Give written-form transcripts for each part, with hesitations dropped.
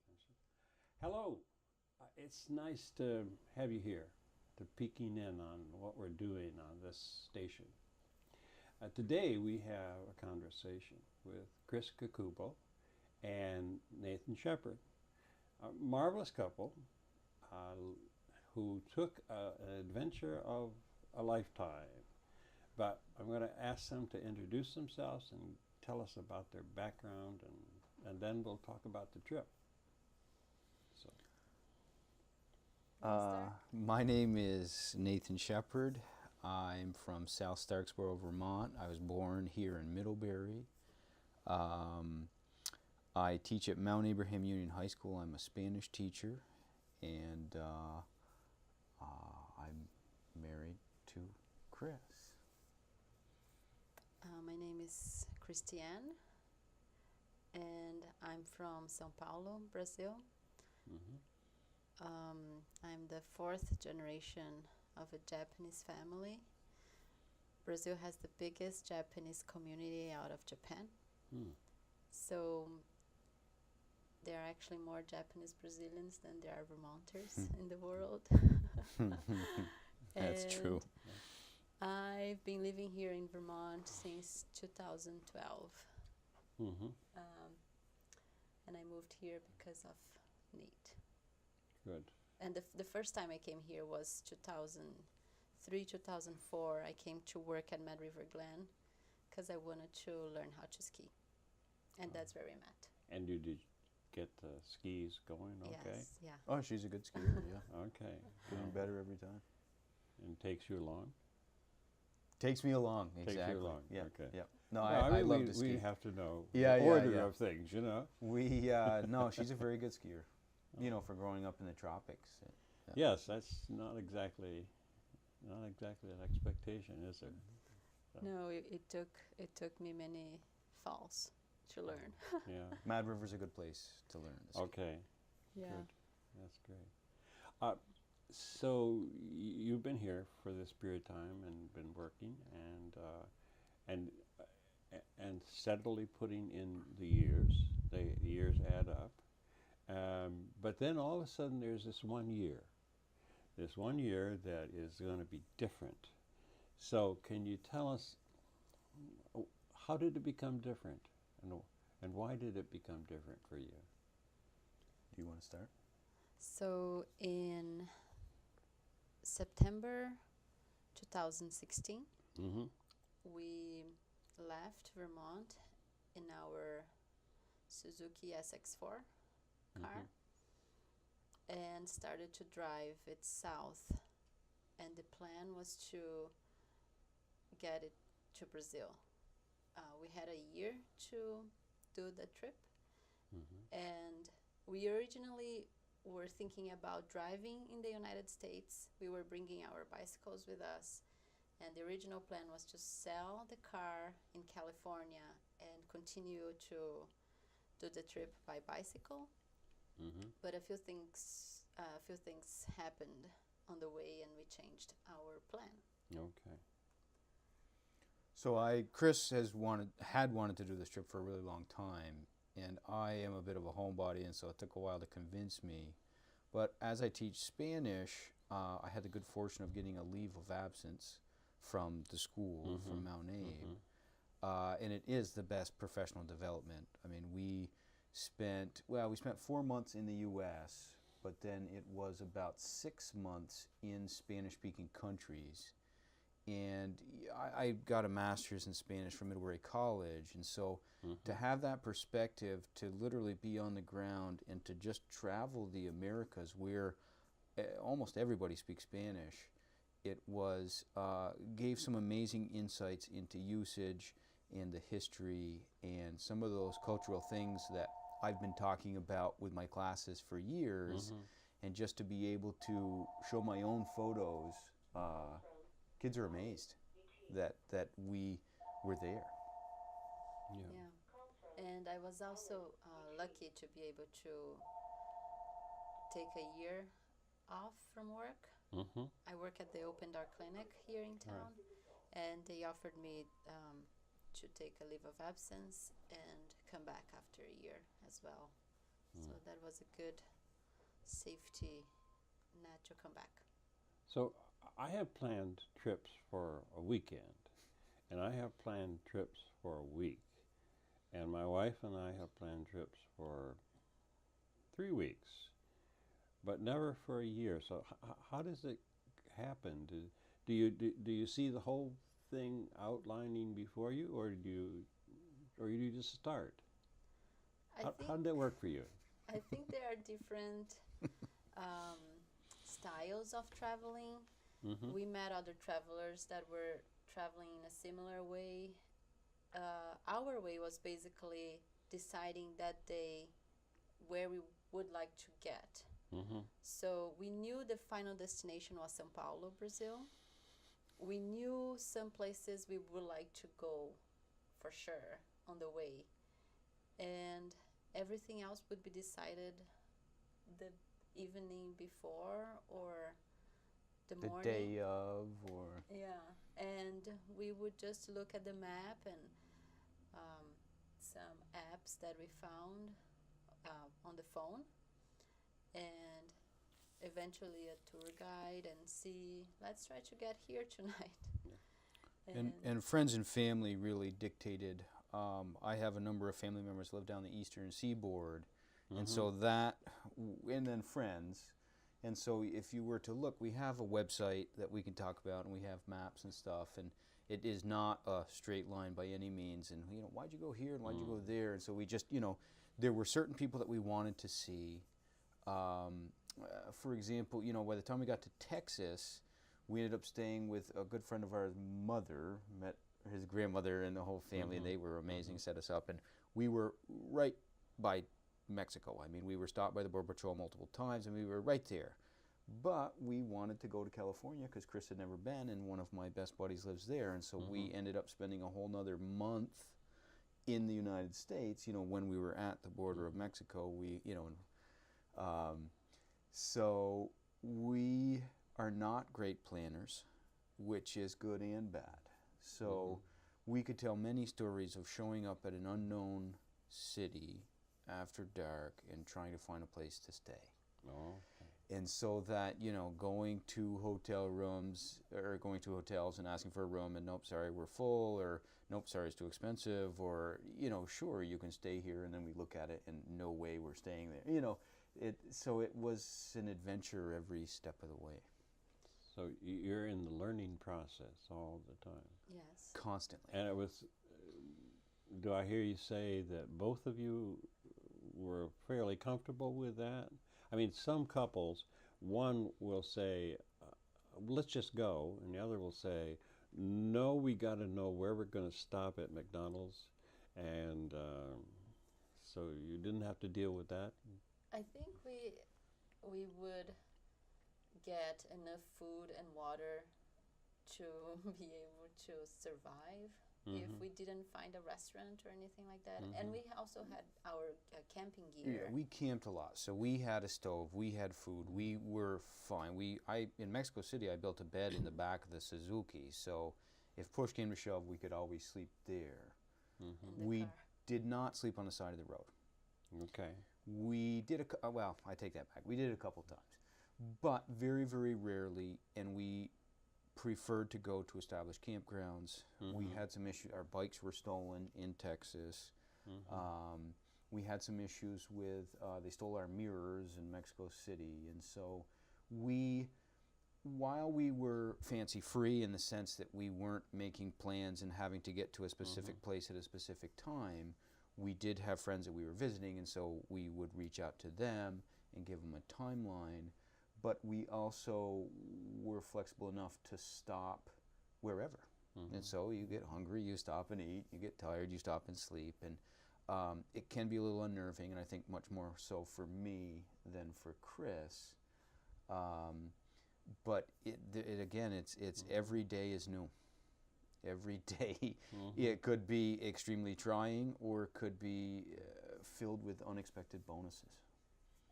attention. Hello. It's nice to have you here, to peeking in on what we're doing on this station. Today we have a conversation with Chris Kokubo and Nathan Shepard, a marvelous couple uh, who took an adventure of a lifetime. But I'm going to ask them to introduce themselves and tell us about their background, and then we'll talk about the trip. So. My name is Nathan Shepard. I'm from South Starksboro, Vermont. I was born here in Middlebury. I teach at Mount Abraham Union High School. I'm a Spanish teacher, and I'm married to Chris. My name is Christiane, and I'm from São Paulo, Brazil. Mm-hmm. I'm the fourth generation of a Japanese family. Brazil has the biggest Japanese community out of Japan. So there are actually more Japanese Brazilians than there are Vermonters in the world. That's true. I've been living here in Vermont since 2012. Mm-hmm. And I moved here because of need. Good. And the first time I came here was 2003, 2004. I came to work at Mad River Glen because I wanted to learn how to ski. And that's where we met. And you did get the skis going, okay? Yes, yeah. Oh, she's a good skier, yeah. Okay. Getting better every time. And takes you long? Takes me along, exactly. Takes you long, Yeah, okay. yeah. No, Well, I love to ski. we have to know Yeah, the yeah, order yeah. of things, you know? No, she's a very good skier. You know, for growing up in the tropics. Yeah. Yes, that's not exactly an expectation, is it? So, No, it took me many falls to learn. yeah. Mad River's a good place to learn to ski. Okay. Yeah. Good. That's great. So you've been here for this period of time and been working and steadily putting in the years. The years add up. But then all of a sudden there's this 1 year. This 1 year that is going to be different. So can you tell us, how did it become different? And why did it become different for you? Do you want to start? So in September 2016, Mm-hmm. we left Vermont in our Suzuki SX4 car and started to drive it south. And the plan was to get it to Brazil. We had a year to do the trip, and we originally were thinking about driving in the United States. We were bringing our bicycles with us, and the original plan was to sell the car in California and continue to do the trip by bicycle. But a few things happened on the way, and we changed our plan. Okay. So Chris had wanted to do this trip for a really long time, and I am a bit of a homebody, and so it took a while to convince me. But as I teach Spanish, I had the good fortune of getting a leave of absence from the school, from Mount Abe, and it is the best professional development. I mean, we spent 4 months in the U.S., but then it was about 6 months in Spanish-speaking countries. And I got a master's in Spanish from Middlebury College, and so to have that perspective, to literally be on the ground and to just travel the Americas where almost everybody speaks Spanish, it was gave some amazing insights into usage and the history and some of those cultural things that I've been talking about with my classes for years, and just to be able to show my own photos. Kids are amazed that we were there. Yeah. And I was also lucky to be able to take a year off from work. I work at the Open Door Clinic here in town, and they offered me to take a leave of absence and come back after a year as well. So that was a good safety net to come back. So I have planned trips for a weekend, and I have planned trips for a week, and my wife and I have planned trips for 3 weeks, but never for a year. So how does it happen? Do you see the whole thing outlining before you, or do you just start? How did that work for you? I think there are different styles of traveling. Mm-hmm. We met other travelers that were traveling in a similar way. Our way was basically deciding that day where we would like to get. Mm-hmm. So we knew the final destination was São Paulo, Brazil. We knew some places we would like to go for sure on the way. And everything else would be decided the evening before or the morning. day of, or Yeah, and we would just look at the map and some apps that we found on the phone, and eventually a tour guide, and see, let's try to get here tonight. and friends and family really dictated. I have a number of family members live down the eastern seaboard, and so that, and then friends. And so if you were to look, we have a website that we can talk about, and we have maps and stuff, and it is not a straight line by any means. And, why'd you go here and why'd you go there? And so we just, there were certain people that we wanted to see. For example, by the time we got to Texas, we ended up staying with a good friend of ours' mother, met his grandmother and the whole family, and they were amazing, set us up. And we were right by Mexico. I mean, we were stopped by the Border Patrol multiple times, and we were right there. But we wanted to go to California because Chris had never been, and one of my best buddies lives there. And so we ended up spending a whole nother month in the United States, when we were at the border of Mexico. So we are not great planners, which is good and bad. So we could tell many stories of showing up at an unknown city after dark and trying to find a place to stay. Oh. And so that, going to hotel rooms or going to hotels and asking for a room and, nope, sorry, we're full, or nope, sorry, it's too expensive, or, sure, you can stay here, and then we look at it and no way we're staying there. So it was an adventure every step of the way. So you're in the learning process all the time. Yes. Constantly. And it was, do I hear you say that both of you were fairly comfortable with that? I mean, some couples, one will say, let's just go, and the other will say, no, we got to know where we're going to stop at McDonald's, and so you didn't have to deal with that? I think we would get enough food and water to be able to survive if we didn't find a restaurant or anything like that. And we also had our camping gear. Yeah, we camped a lot. So we had a stove, we had food, we were fine. In Mexico City, I built a bed in the back of the Suzuki. So if push came to shove, we could always sleep there. We car. did not sleep on the side of the road. Okay. We did well, I take that back. We did it a couple times, but very, very rarely, and we preferred to go to established campgrounds. We had some issues. Our bikes were stolen in Texas. We had some issues with, they stole our mirrors in Mexico City. And so while we were fancy free in the sense that we weren't making plans and having to get to a specific place at a specific time, we did have friends that we were visiting, and so we would reach out to them and give them a timeline. But we also were flexible enough to stop wherever. And so you get hungry, you stop and eat. You get tired, you stop and sleep. And it can be a little unnerving, and I think much more so for me than for Chris. But again, it's every day is new. Every day it could be extremely trying, or it could be filled with unexpected bonuses.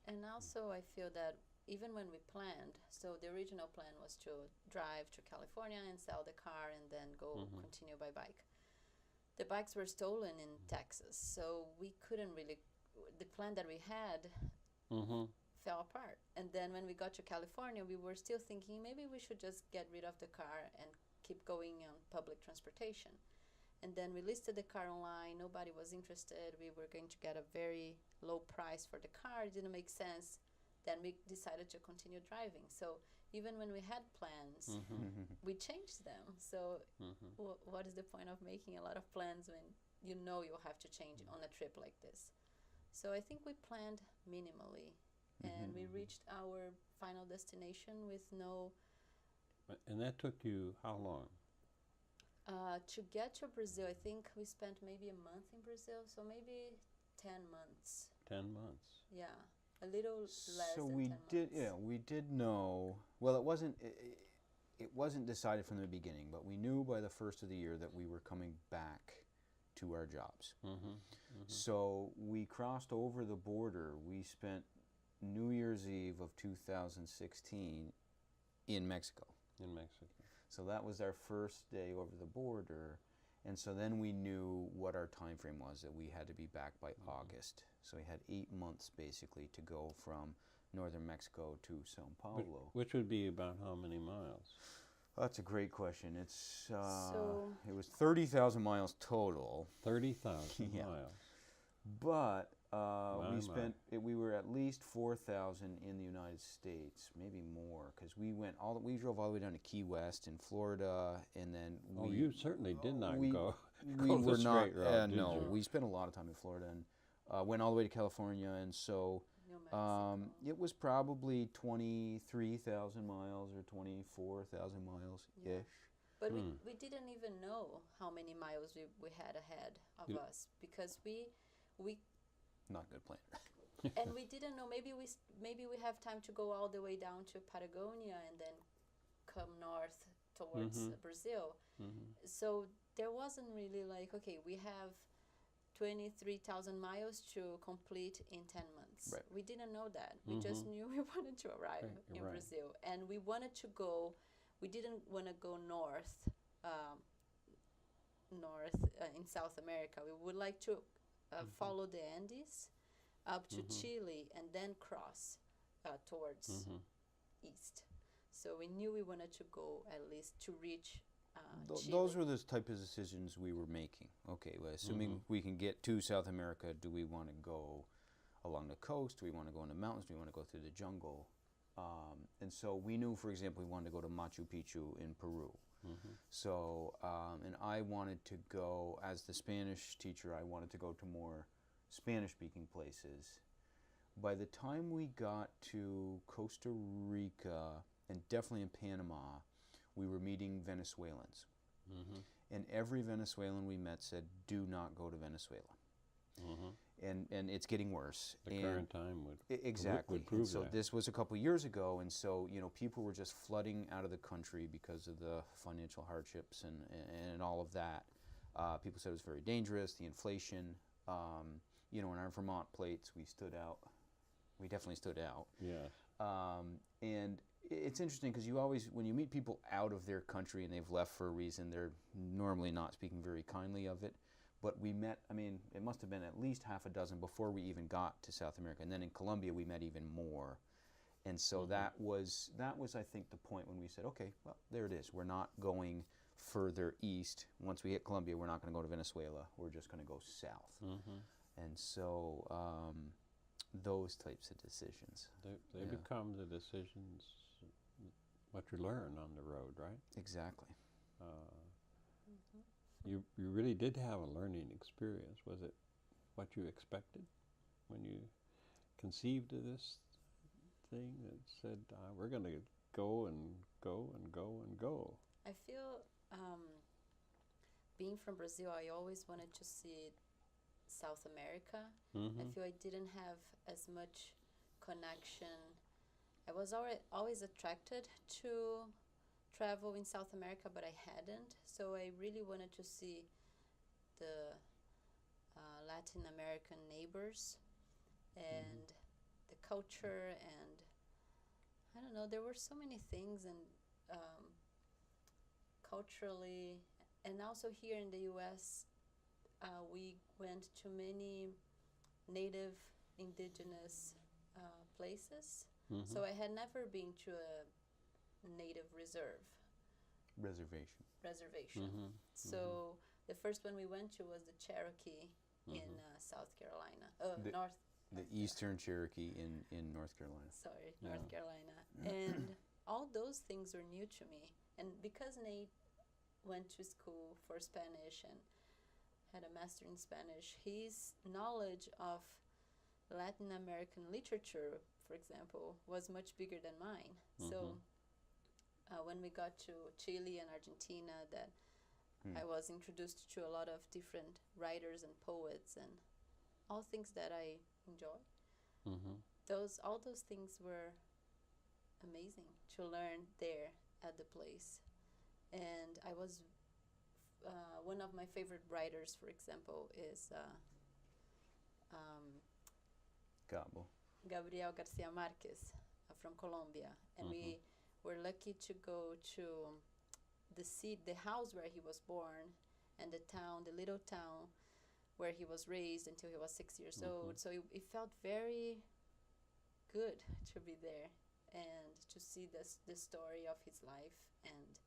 And also I feel that even when we planned, so the original plan was to drive to California and sell the car and then go continue by bike. The bikes were stolen in Texas, so we couldn't really the plan that we had Mm-hmm. fell apart. And then when we got to California, we were still thinking maybe we should just get rid of the car and keep going on public transportation. And then we listed the car online. Nobody was interested. We were going to get a very low price for the car. It didn't make sense. Then we decided to continue driving. So even when we had plans, Mm-hmm. we changed them. So Mm-hmm. what is the point of making a lot of plans when you know you'll have to change on a trip like this? So I think we planned minimally, and we reached our final destination with no. And that took you how long? To get to Brazil, I think we spent maybe a month in Brazil, so maybe 10 months. 10 months. Yeah, a little less So than we 10 did, months. yeah, we did know. Well, it wasn't decided from the beginning, but we knew by the first of the year that we were coming back to our jobs. Mm-hmm. So we crossed over the border. We spent New Year's Eve of 2016 in Mexico. In Mexico. So that was our first day over the border, and so then we knew what our time frame was, that we had to be back by August. So we had 8 months basically to go from northern Mexico to Sao Paulo. Which would be about how many miles? That's a great question. It's So- it was 30,000 miles total, 30,000 Yeah. miles. but My. we were at least 4,000 in the United States, maybe more, because we drove all the way down to Key West in Florida, and then Oh, you certainly did not we- go. we go the were not. straight route, did No, you? we spent a lot of time in Florida and went all the way to California, and so New Mexico. it was probably 23,000 miles or 24,000 miles Yeah. ish. But we didn't even know how many miles we had ahead of You- us, because we Not a good plan. and we didn't know, maybe we have time to go all the way down to Patagonia and then come north towards Brazil. Mm-hmm. So there wasn't really like, okay, we have 23,000 miles to complete in 10 months. Right. We didn't know that. We just knew we wanted to arrive in Right. Brazil, and we wanted to go. We didn't want to go north, in South America. We would like to follow the Andes up to Chile and then cross towards east. So we knew we wanted to go at least to reach Chile. Those were the type of decisions we were making. Okay, well, assuming we can get to South America, do we want to go along the coast? Do we want to go in the mountains? Do we want to go through the jungle? And so we knew, for example, we wanted to go to Machu Picchu in Peru. So, and I wanted to go, as the Spanish teacher, I wanted to go to more Spanish-speaking places. By the time we got to Costa Rica, and definitely in Panama, we were meeting Venezuelans. And every Venezuelan we met said, do not go to Venezuela. And it's getting worse. The And current time would exactly. would prove And so that. this was a couple years ago, and so people were just flooding out of the country because of the financial hardships and all of that. People said it was very dangerous, the inflation. In our Vermont plates, we stood out. We definitely stood out. Yes. And it's interesting because you always, when you meet people out of their country and they've left for a reason, they're normally not speaking very kindly of it. But we met, it must have been at least half a dozen before we even got to South America. And then in Colombia, we met even more. And so that was, I think, the point when we said, okay, well, there it is. We're not going further east. Once we hit Colombia, we're not going to go to Venezuela. We're just going to go south. And so those types of decisions. They become the decisions, what you learn on the road, right? Exactly. You really did have a learning experience. Was it what you expected when you conceived of this thing that said, we're going to go and go and go and go? I feel, being from Brazil, I always wanted to see South America. I feel I didn't have as much connection. I was always attracted to travel in South America, but I hadn't. So I really wanted to see the Latin American neighbors and the culture, and I don't know, there were so many things, and culturally, and also here in the US, we went to many native indigenous places. Mhm. So I had never been to a native Reservation. reservation. Mhm. So the first one we went to was the Cherokee in South Carolina. North. The Eastern Cherokee in North Carolina. Sorry, Yeah. North Carolina. And all those things were new to me. And because Nate went to school for Spanish and had a master in Spanish, his knowledge of Latin American literature, for example, was much bigger than mine. So when we got to Chile and Argentina, that I was introduced to a lot of different writers and poets and all things that I enjoy. All those things were amazing to learn there at the place. And I was one of my favorite writers, for example, is Cabo. Gabriel Garcia Marquez from Colombia, and we were lucky to go to the house where he was born, and the little town where he was raised until he was 6 years old. So it felt very good to be there and to see the story of his life, and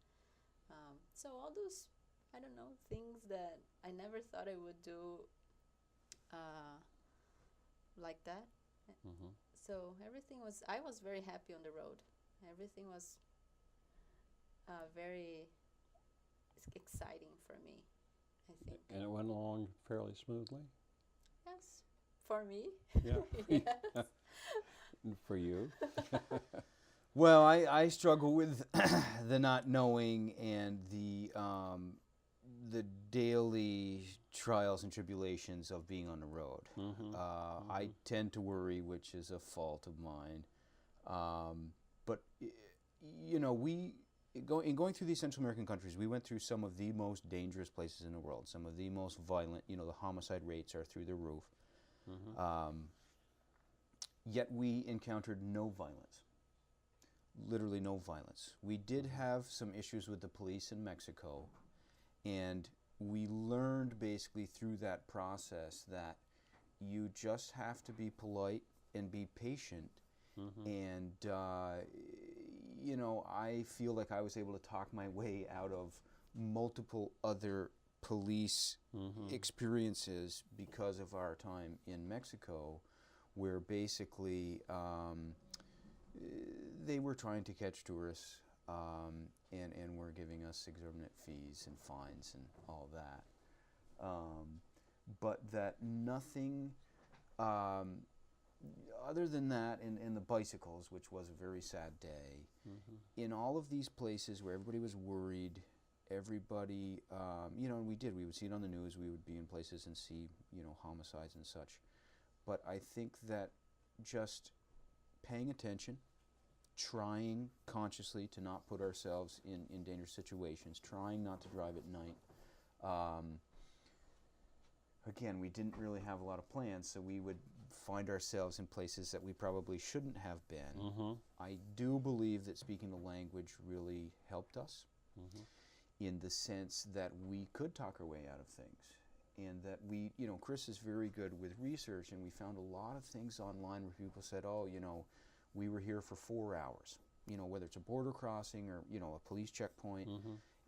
so all those, I don't know, things that I never thought I would do like that. So I was very happy on the road. Everything was very exciting for me, I think. And it went along fairly smoothly? Yes, for me. Yeah. Yes. For you? Well, I struggle with the not knowing and the daily trials and tribulations of being on the road. I tend to worry, which is a fault of mine. But you know, in going through these Central American countries, we went through some of the most dangerous places in the world, some of the most violent. You know, the homicide rates are through the roof. Yet we encountered no violence. Literally no violence. We did have some issues with the police in Mexico, and we learned basically through that process that you just have to be polite and be patient. And you know, I feel like I was able to talk my way out of multiple other police experiences because of our time in Mexico, where basically they were trying to catch tourists and were giving us exorbitant fees and fines and all that. But that nothing other than that, and the bicycles, which was a very sad day, in all of these places where everybody was worried, everybody, you know, and we would see it on the news, we would be in places and see, you know, homicides and such. But I think that just paying attention, trying consciously to not put ourselves in dangerous situations, trying not to drive at night. Again, we didn't really have a lot of plans, so we would find ourselves in places that we probably shouldn't have been. I do believe that speaking the language really helped us in the sense that we could talk our way out of things. And that we, you know, Chris is very good with research, and we found a lot of things online where people said, oh, you know, we were here for 4 hours, you know, whether it's a border crossing or, you know, a police checkpoint,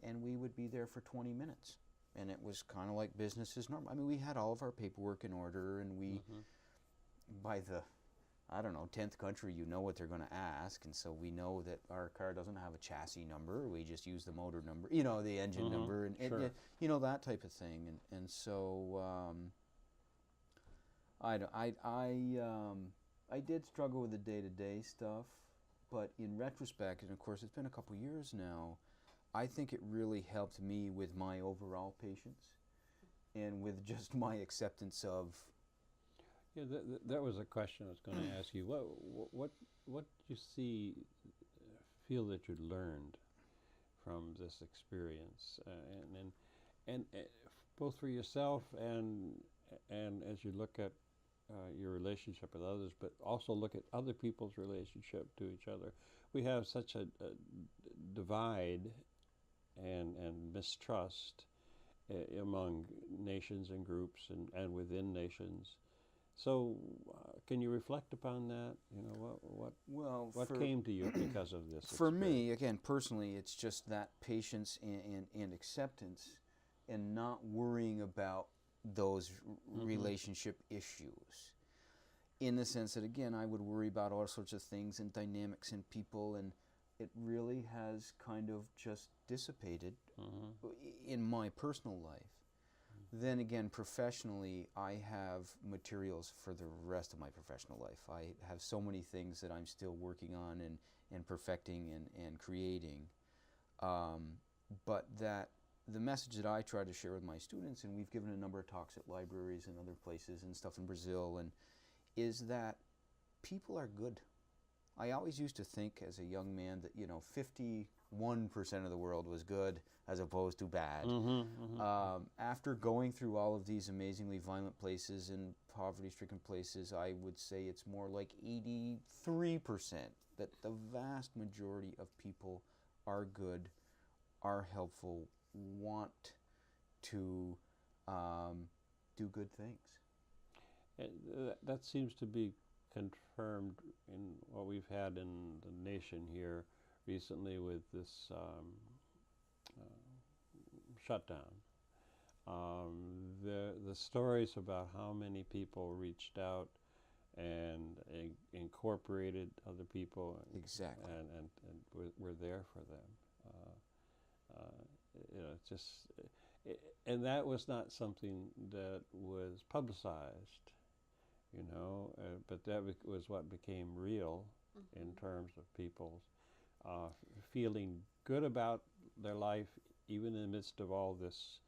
and we would be there for 20 minutes. And it was kind of like business as normal. I mean, we had all of our paperwork in order, and we, by the, I don't know, 10th country, you know what they're going to ask, and so we know that our car doesn't have a chassis number. We just use the motor number, you know, the engine number, and you know, that type of thing. And so I did struggle with the day-to-day stuff, but in retrospect, and of course it's been a couple years now, I think it really helped me with my overall patience and with just my acceptance of. Yeah, that was a question I was going to ask you. What did you feel that you learned from this experience, and both for yourself and as you look at your relationship with others, but also look at other people's relationship to each other. We have such a divide and mistrust among nations and groups and within nations, So, can you reflect upon that? You know, Well, what came to you because of this? For me, experience? again, personally, it's just that patience and acceptance and not worrying about those relationship issues. In the sense that, again, I would worry about all sorts of things and dynamics and people, and it really has kind of just dissipated in my personal life. Then again, professionally, I have materials for the rest of my professional life. I have so many things that I'm still working on and perfecting and creating. But that the message that I try to share with my students, and we've given a number of talks at libraries and other places and stuff in Brazil, and is that people are good. I always used to think as a young man that, 51% of the world was good as opposed to bad. After going through all of these amazingly violent places and poverty-stricken places, I would say it's more like 83%, that the vast majority of people are good, are helpful, want to do good things. That seems to be confirmed in what we've had in the nation here recently with this shutdown. The stories about how many people reached out and incorporated other people Exactly. and were there for them. Just and that was not something that was publicized, but that was what became real in terms of people feeling good about their life, even in the midst of all this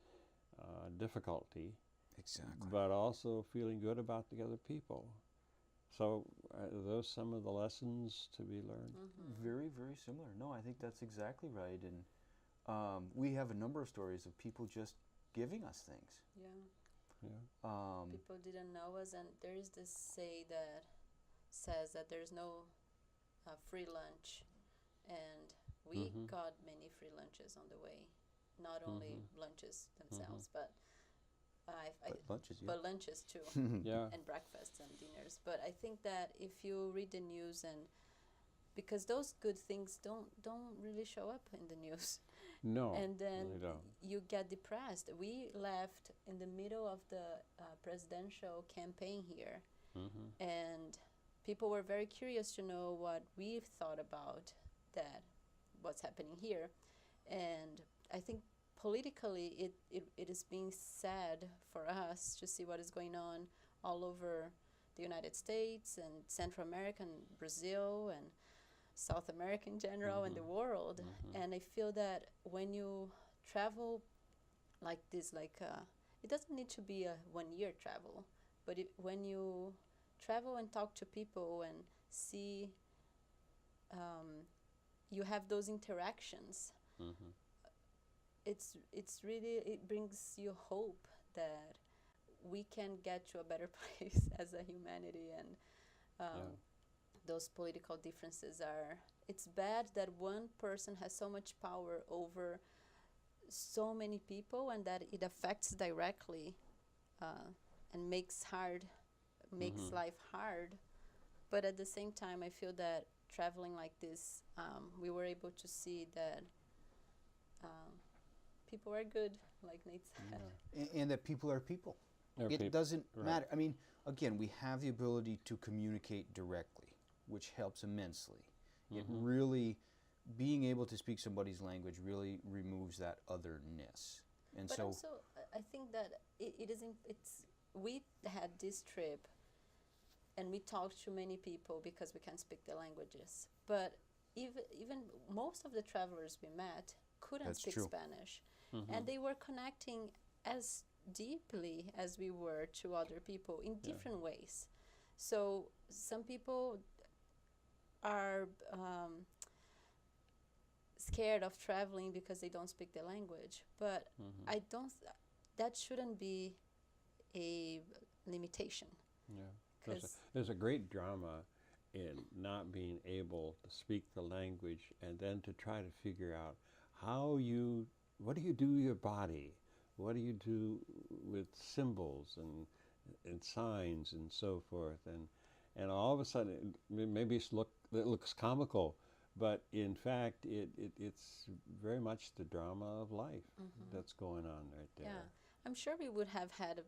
difficulty. Exactly. But also feeling good about the other people. So are those some of the lessons to be learned? Very, very similar. No, I think that's exactly right. And we have a number of stories of people just giving us things. People didn't know us, and there is this say that says that there's no free lunch, and we got many free lunches on the way. Not only lunches themselves, but lunches, but lunches too, and breakfasts and dinners. But I think that if you read the news, and because those good things don't really show up in the news. No, and then they don't. You get depressed. We left in the middle of the presidential campaign here, and people were very curious to know what we thought about that, what's happening here. And I think politically it is being sad for us to see what is going on all over the United States and Central America and Brazil and South America in general and the world. And I feel that when you travel like this, it doesn't need to be a 1 year travel, but when you travel and talk to people and see, you have those interactions, it's really, it brings you hope that we can get to a better place as a humanity. And those political differences it's bad that one person has so much power over so many people, and that it affects directly and makes life hard. But at the same time, I feel that traveling like this, we were able to see that people are good, like Nate said. And that people are people. It doesn't matter. I mean, again, we have the ability to communicate directly, which helps immensely. It really, being able to speak somebody's language really removes that otherness. And but also, I think that we had this trip, and we talked to many people because we can speak the languages. But even most of the travelers we met couldn't speak Spanish, and they were connecting as deeply as we were to other people in different ways. So some people are scared of traveling because they don't speak the language, but I don't. That shouldn't be a limitation. There's a great drama in not being able to speak the language, and then to try to figure out what do you do with your body, what do you do with symbols, and and signs and so forth, and all of a sudden maybe it looks comical, but in fact it's very much the drama of life that's going on right there. Yeah, I'm sure we would have had an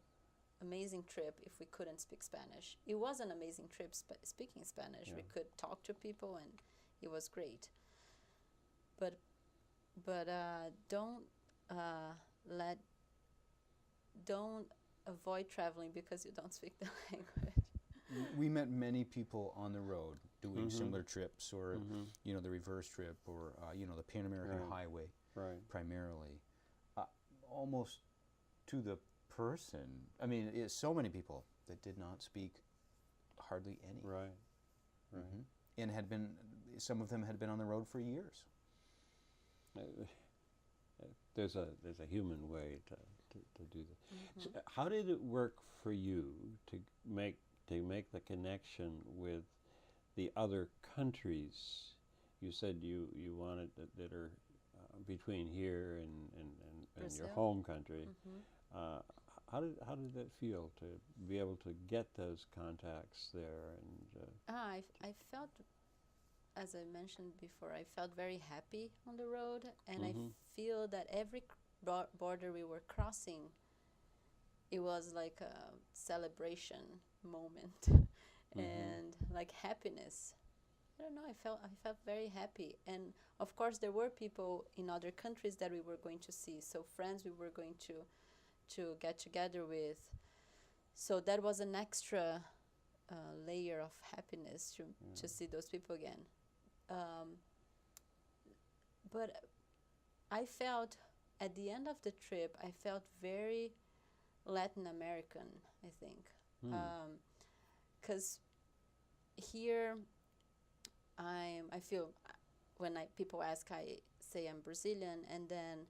amazing trip if we couldn't speak Spanish. It was an amazing trip speaking Spanish. Yeah. We could talk to people, and it was great. But don't let don't avoid traveling because you don't speak the language. We met many people on the road doing Mhm. similar trips, or Mhm. the reverse trip, or the Pan American Right. Highway Right. primarily, almost to the person. I mean, so many people that did not speak hardly any, Right. Right. and some of them had been on the road for years. There's a human way to do that. So how did it work for you to make the connection with the other countries? You said you wanted that are between here and your Brazil. home country. How did that feel to be able to get those contacts there? And I felt, as I mentioned before, I felt very happy on the road, and I feel that every border we were crossing, it was like a celebration moment and like happiness. I don't know, I felt very happy. And of course there were people in other countries that we were going to see, so friends we were going to get together with. So that was an extra layer of happiness to see those people again. But I felt at the end of the trip, I felt very Latin American, I think. Because here I feel when people ask, I say I'm Brazilian, and then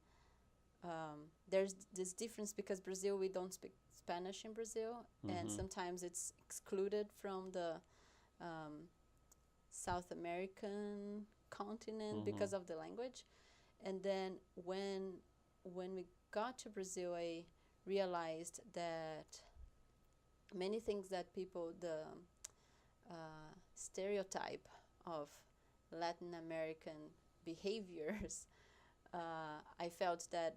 there's this difference because Brazil, we don't speak Spanish in Brazil, and sometimes it's excluded from the South American continent because of the language. And then when we got to Brazil, I realized that many things that people, the stereotype of Latin American behaviors, I felt that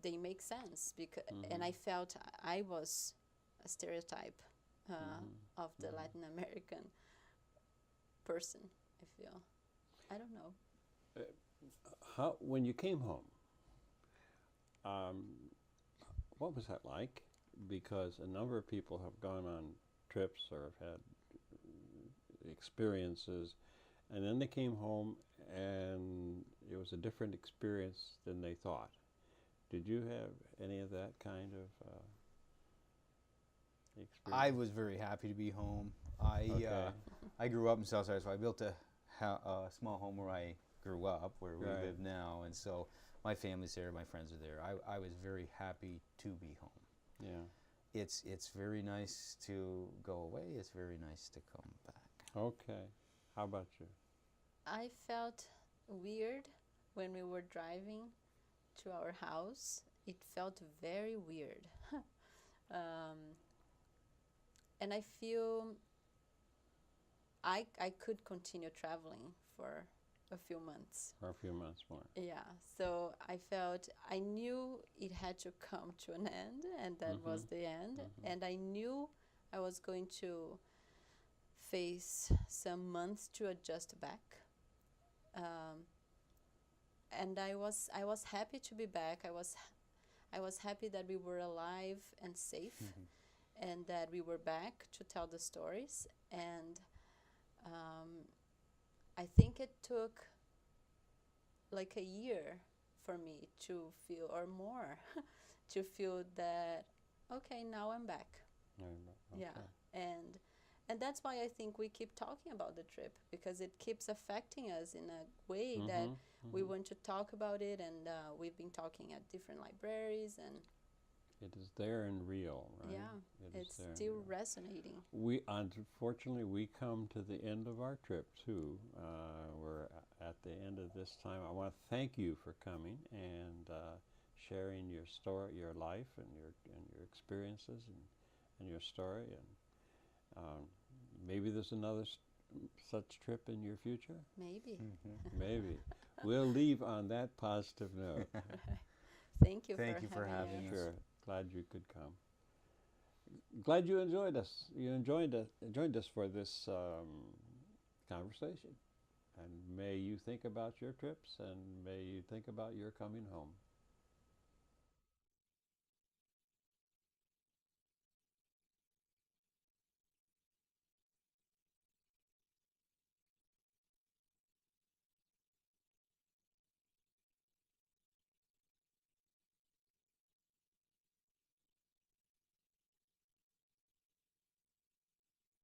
they make sense, and I felt I was a stereotype of the Latin American person, I feel. I don't know. When you came home, what was that like? Because a number of people have gone on trips or have had experiences, and then they came home and it was a different experience than they thought. Did you have any of that kind of experience? I was very happy to be home. Okay. I grew up in Southside, so I built a small home where I grew up, where we Right. live now, and so my family's there, my friends are there. I was very happy to be home. Yeah. It's very nice to go away. It's very nice to come back. Okay. How about you? I felt weird when we were driving to our house. It felt very weird. And I feel I could continue traveling for a few months. For a few months more. Yeah, so I knew it had to come to an end, and that was the end. And I knew I was going to face some months to adjust back. And I was happy to be back. I was happy that we were alive and safe, and that we were back to tell the stories. And I think it took like a year for me to feel, or more, to feel that, okay, now I'm back. Okay. Yeah, and that's why I think we keep talking about the trip, because it keeps affecting us in a way that we want to talk about it, and we've been talking at different libraries, and It is there and real, right? yeah, It is it's there and still real. resonating. We unfortunately we come to the end of our trip too. We're at the end of this time. I want to thank you for coming and sharing your story, your life, and your experiences, and your story, and maybe there's another such trip in your future. Maybe. Maybe. We'll leave on that positive note. Thank you Thank for you for having us. Sure. Glad you could come. Glad you enjoyed us. You joined us for this conversation. And may you think about your trips, and may you think about your coming home.